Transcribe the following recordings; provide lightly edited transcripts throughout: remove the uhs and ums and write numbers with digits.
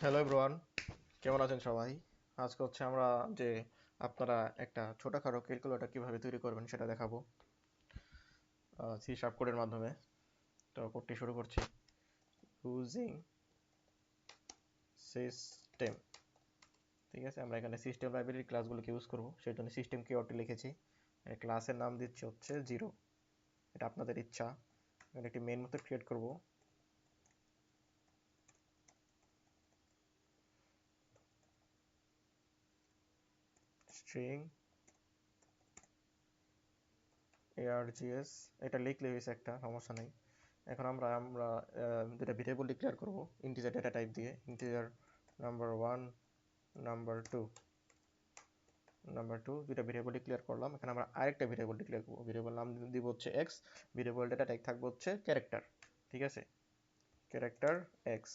Hello everyone, কেমন আছেন সবাই? আজকে হচ্ছে আমরা যে আপনারা একটা ছোটখাটো ক্যালকুলেটর কিভাবে তৈরি করবেন সেটা দেখাবো সি শার্প কোডের মাধ্যমে। তো কোডটি শুরু করছি। ইউজিং সিস্টেম, ঠিক আছে। আমরা এখানে সিস্টেম লাইব্রেরির ক্লাসগুলোকে ইউজ করব, সেই জন্য সিস্টেম কিওয়ার্ডটি লিখেছি। ক্লাসের নাম দিচ্ছি হচ্ছে জিরো, এটা আপনাদের ইচ্ছা। এখানে একটি মেইন মেথড ক্রিয়েট করব। স্ট্রিং args, এটা লিখলে হয়েছে, একটা সমস্যা নেই। এখন আমরা আমরা দুটা ভেরিয়েবল ডিক্লেয়ার করব ইন্টিজার ডেটা টাইপ দিয়ে। Integer number one, number two দুটা ভেরিয়েবল ডিক্লেয়ার করলাম। এখানে আমরা আরেকটা ভেরিয়েবল ডিক্লেয়ার করব, ভেরিয়েবল নাম দিব হচ্ছে এক্স, ভেরিয়েবল ডেটা টাইপ থাকবে হচ্ছে ক্যারেক্টার, ঠিক আছে, ক্যারেক্টার এক্স।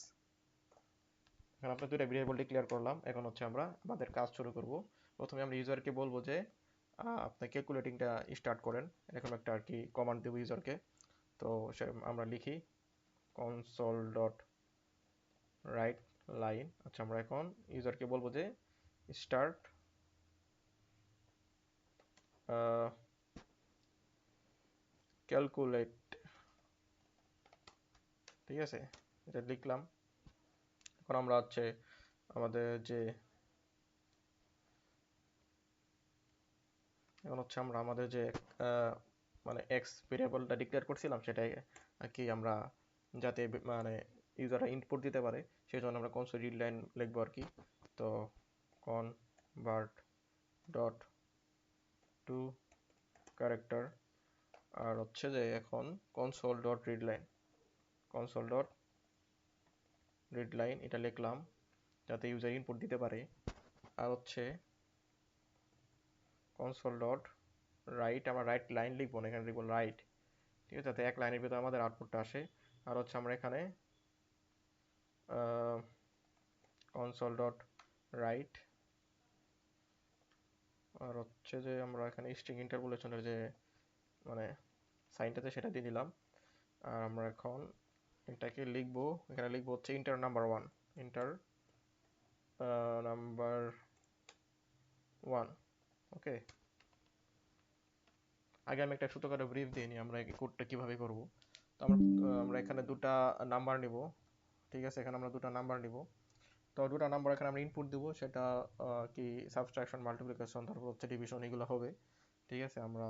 এখন আমরা দুটা ভেরিয়েবল ডিক্লেয়ার করলাম। এখন হচ্ছে আমরা আমাদের কাজ শুরু করব। প্রথমে আমরা ইউজারকে বলবো যে আপনি ক্যালকুলেটিংটা স্টার্ট করেন, এরকম একটা আর কি কমান্ড দেবো ইউজারকে। তো আমরা লিখি console ডট রাইট লাইন। আচ্ছা, আমরা এখন ইউজারকে বলবো যে স্টার্ট ক্যালকুলেট, ঠিক আছে, এটা লিখলাম। এখন আমরা হচ্ছে আমাদের যে এখন হচ্ছে আমরা আমাদের যে মানে এক্স ভেরিয়েবলটা ডিক্লেয়ার করছিলাম সেটাই আর কি আমরা যাতে মানে ইউজাররা ইনপুট দিতে পারে সেই জন্য আমরা কনসোল রিড লাইন লিখবো আর কি। তো কনভার্ট ডট টু ক্যারেক্টার, আর হচ্ছে যে এখন console dot read line, console dot read line এটা লিখলাম যাতে ইউজার ইনপুট দিতে পারে। আর হচ্ছে কনসোল ডট রাইট, আমরা রাইট লাইন লিখবো না, এখানে লিখবো রাইট, ঠিক আছে, যাতে এক লাইনের ভিতরে আমাদের আউটপুটটা আসে। আর হচ্ছে আমরা এখানে কনসোল ডট রাইট, আর হচ্ছে যে আমরা এখানে স্ট্রিং ইন্টারপোলেশনের যে মানে সাইনটাতে সেটা দিয়ে দিলাম। আর আমরা এখন এটাকে লিখবো, এখানে লিখবো হচ্ছে enter number one, enter number one, okay. আগে আমি একটা ছোটখাটো ব্রিফ দিয়ে নিই আমরা এই কোডটা কিভাবে করব। তো আমরা এখানে দুটা নাম্বার নিব, ঠিক আছে, এখানে আমরা দুটা নাম্বার নিব। তো দুটা নাম্বার এখানে আমরা ইনপুট দিব, সেটা কি সাবট্রাকশন, মাল্টিপ্লিকেশন, তারপর হচ্ছে ডিভিশন, এগুলো হবে, ঠিক আছে। আমরা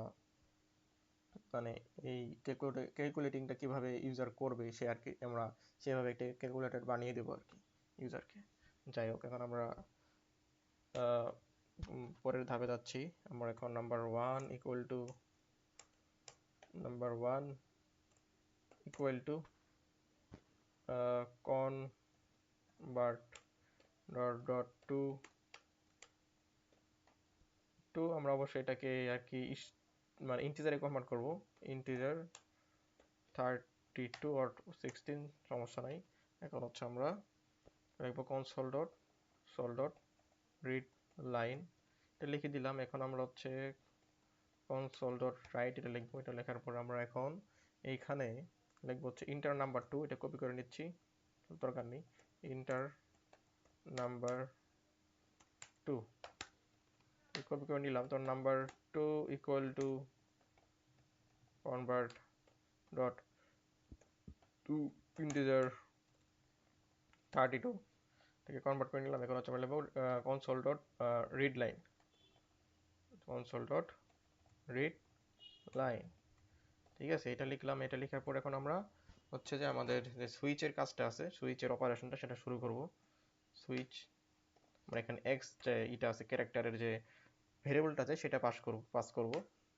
মানে এই ক্যালকুলেটিংটা কিভাবে ইউজার করবে সে আর কি আমরা সেভাবে একটা ক্যালকুলেটর বানিয়ে দেবো আর কি ইউজারকে। যাই হোক, এখন আমরা পরের ধাপে যাচ্ছি। আমরা এখন number one convert dot dot to to, আমরা অবশ্যই এটাকে আর কি মানে ইন্টিজারে কনভার্ট করব, ইন্টিজার 32 আর 16, সমস্যা নাই। এখন হচ্ছে আমরা লিখবো কনসোল ডট রিড লাইন, এটা লিখে দিলাম। এখন আমরা হচ্ছে কনসোল ডট রাইট এটা লিখবো, এটা লেখার পর আমরা এখন এইখানে লিখবো হচ্ছে ইন্টার নাম্বার টু, এটা কপি করে নিচ্ছি, দরকার নেই। ইন্টার নাম্বার টু কপি করে নিলাম। তো number two equal to convert dot to integer 32 থেকে কনভার্ট করে নিলাম। এখন হচ্ছে আমরা লিখবো console dot read line, console dot read line, ঠিক আছে, এটা লিখলাম। এটা লেখার পর এখন আমরা হচ্ছে যে আমাদের যে সুইচের কাজটা আছে, সুইচের অপারেশনটা সেটা শুরু করব। সুইচ, আমরা এখানে এক্স যে এটা আছে ক্যারেক্টারের যে ভেরিয়েবলটা আছে সেটা পাস করব।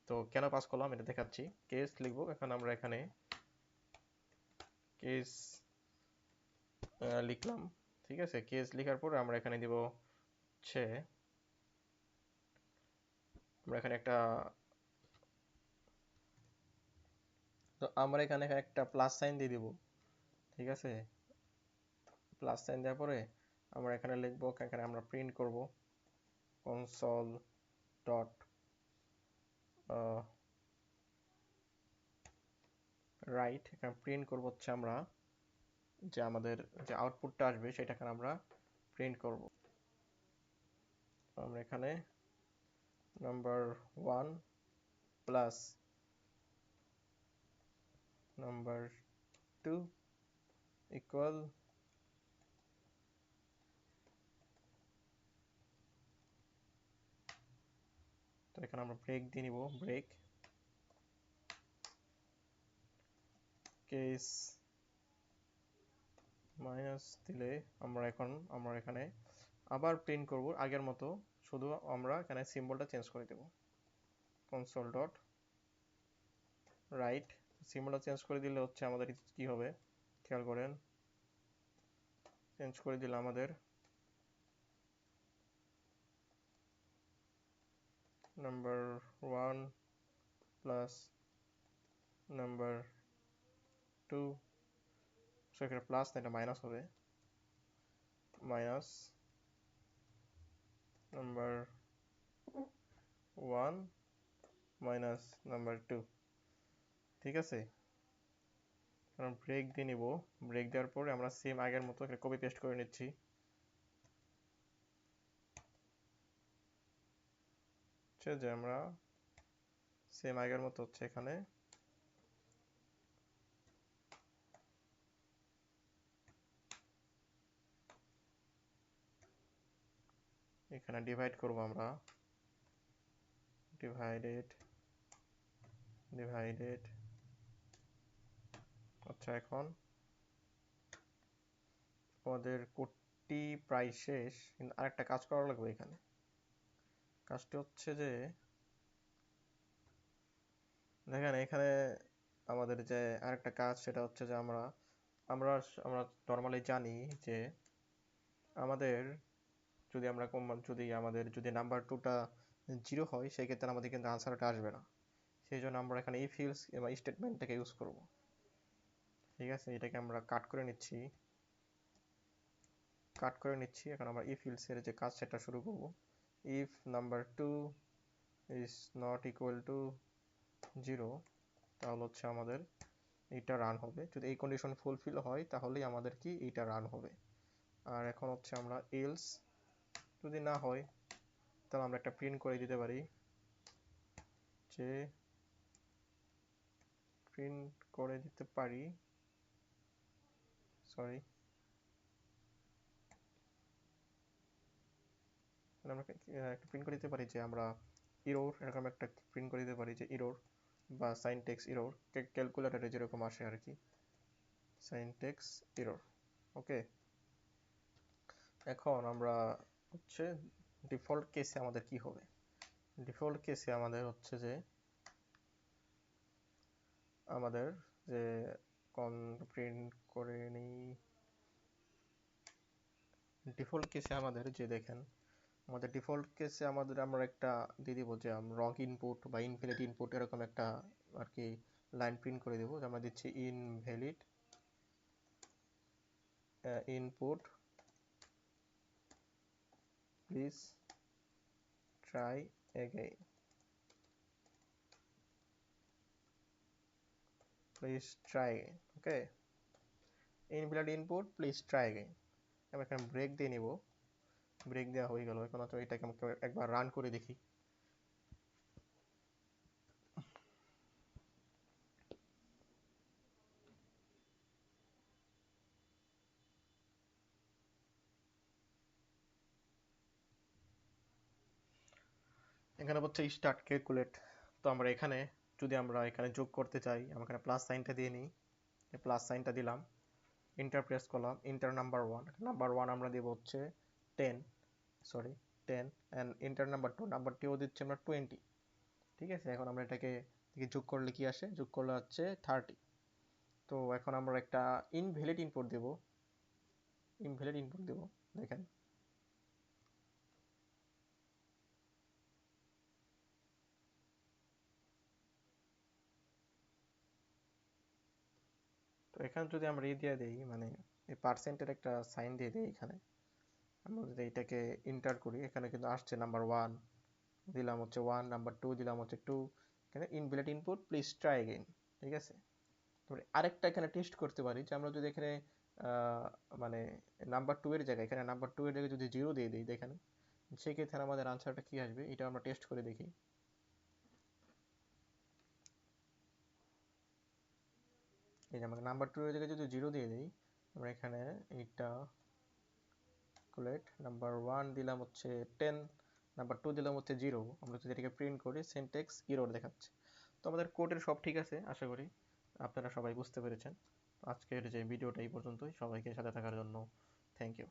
তো কেন পাস করলাম এটা দেখাচ্ছি। কেস লিখবো, এখন আমরা এখানে কেস লিখলাম, ঠিক আছে। কেস লেখার পর আমরা এখানে দিব হচ্ছে আমরা এখানে একটা, তো আমরা এখানে একটা প্লাস সাইন দিয়ে দিব, ঠিক আছে। প্লাস সাইন দেওয়ার পরে আমরা এখানে লিখবো, এখানে আমরা প্রিন্ট করব কনসোল ডট রাইট, এখানে প্রিন্ট করব হচ্ছে আমরা যে আমাদের যে আউটপুটটা আসবে সেটাকে আমরা প্রিন্ট করব। আমরা এখানে নাম্বার 1 প্লাস নাম্বার 2 ইকুয়াল তো এখানে আমরা ব্রেক দিয়ে নিব, ব্রেক কেস মাইনাস দিলে আমরা এখানে আবার প্রিন্ট করব আগের মতো, শুধু আমরা এখানে সিম্বলটা চেঞ্জ করে দেব। কনসোল ডট রাইট, সিম্বলটা চেঞ্জ করে দিলে হচ্ছে আমাদের কি হবে খেয়াল করেন, চেঞ্জ করে দিলে আমাদের নাম্বার 1 প্লাস নাম্বার 2, সো এখানে প্লাস না এটা মাইনাস হবে, মাইনাস নাম্বার 1 মাইনাস নাম্বার 2। ঠিক আছে, কারণ ব্রেক দিয়ে নিব, ব্রেক দেওয়ার পরে আমরা সেম আগের মতো এখানে কপি পেস্ট করে নিচ্ছি। যে আমরা সেম আগের মতো হচ্ছে এখানে ডিভাইড করব, আমরা ডিভাইডেড আচ্ছা এখন আমাদের কোডটি প্রায় শেষ, কিন্তু আরেকটা কাজ করা লাগবে এখানে। কাজটি হচ্ছে যে দেখেন এখানে আমাদের যে আরেকটা কাজ, সেটা হচ্ছে যে আমরা আমরা আমরা নর্মালি জানি যে আমাদের যদি নাম্বার 2টা 0 হয় সেক্ষেত্রে আমাদের কিন্তু আনসারটা আসবে না। সেই জন্য আমরা এখানে ইফ এলস এবং স্টেটমেন্টটাকে ইউজ করব। ঠিক আছে, এটাকে আমরা কাট করে নিচ্ছি। এখন আমরা ইফ এলস এর যে কাজ সেটা শুরু করব। If number 2 is not equal to 0, তাহলে হচ্ছে আমাদের এইটা রান হবে। যদি এই কন্ডিশন ফুলফিল হয় তাহলেই আমাদের কি এইটা রান হবে। আর এখন হচ্ছে আমরা এলস যদি না হয় তাহলে আমরা একটা প্রিন্ট করে দিতে পারি, যে সরি আমরা একটা প্রিন্ট করে দিতে পারি যে আমরা ইরর, এরকম একটা প্রিন্ট করে দিতে পারি যে ইরর বা সাইনটেক্স ইরর, ক্যালকুলেটরে যেরকম আসে আর কি, সাইনটেক্স ইরর। ওকে, এখন আমরা হচ্ছে ডিফল্ট কেসে আমাদের কি হবে, ডিফল্ট কেসে আমাদের হচ্ছে যে আমাদের যে প্রিন্ট করে নিই, ডিফল্ট কেসে আমাদের যে দেখেন আমাদের ডিফল্ট কেসে আমরা একটা দিয়ে দিব যে রং ইনপুট বা ইনভ্যালিড ইনপুট এরকম একটা আর কি লাইন প্রিন্ট করে দেবো। আমরা দিচ্ছি invalid input please try again, okay, invalid input please try again. আমরা এখানে ব্রেক দিয়ে নিব, ব্রেক দেওয়া হয়ে গেল। এখন তো এটাকে আমাকে একবার রান করে দেখি। এখানে হচ্ছে স্টার্ট ক্যালকুলেট। তো আমরা এখানে যদি আমরা এখানে যোগ করতে চাই, আমরা এখানে প্লাস সাইনটা দিয়ে নিই, প্লাস সাইনটা দিলাম, ইন্টার প্রেস করলাম, ইন্টার নাম্বার 1 আমরা দেব হচ্ছে 10, সরি 10, অ্যান্ড ইন্টার নাম্বার 2 দিচ্ছি আমরা 20। ঠিক আছে, এখন আমরা এটাকে যোগ করলে কি আসে, যোগ করলে হচ্ছে 30। তো এখন আমরা একটা ইনভ্যালিড ইনপুট দেব, দেখেন তো এখানে যদি আমরা দিয়ে দেই, মানে এই পার্সেন্টের একটা সাইন দিয়ে দেই এখানে, আমরা যদি এটাকে ইন্টার করি, এখানে কিন্তু আসছে নাম্বার 1 দিলাম হচ্ছে 1, নাম্বার 2 দিলাম হচ্ছে 2, এখানে invalid input please try again. ঠিক আছে, তারপরে আরেকটা এখানে টেস্ট করতে পারি যে আমরা যদি এখানে মানে নাম্বার 2 এর জায়গায়, এখানে নাম্বার 2 এর জায়গায় যদি 0 দিয়ে দিই, দেখেন সেক্ষেত্রে আমাদের আনসারটা কি আসবে, এটা আমরা টেস্ট করে দেখি। এই যে আমাকে নাম্বার 2 এর জায়গায় যদি 0 দিয়ে দিই, আমরা এখানে এইটা ক্যালকুলেট, নাম্বার 1 দিলাম হচ্ছে 10, নাম্বার 2 দিলাম হচ্ছে 0, আমরা যদি এটাকে প্রিন্ট করি সিনট্যাক্স এরর দেখাচ্ছে। তো আমাদের কোডের সব ঠিক আছে, আশা করি আপনারা সবাই বুঝতে পেরেছেন। আজকের যে ভিডিওটা এই পর্যন্তই, সবাইকে সাথে থাকার জন্য থ্যাংক ইউ।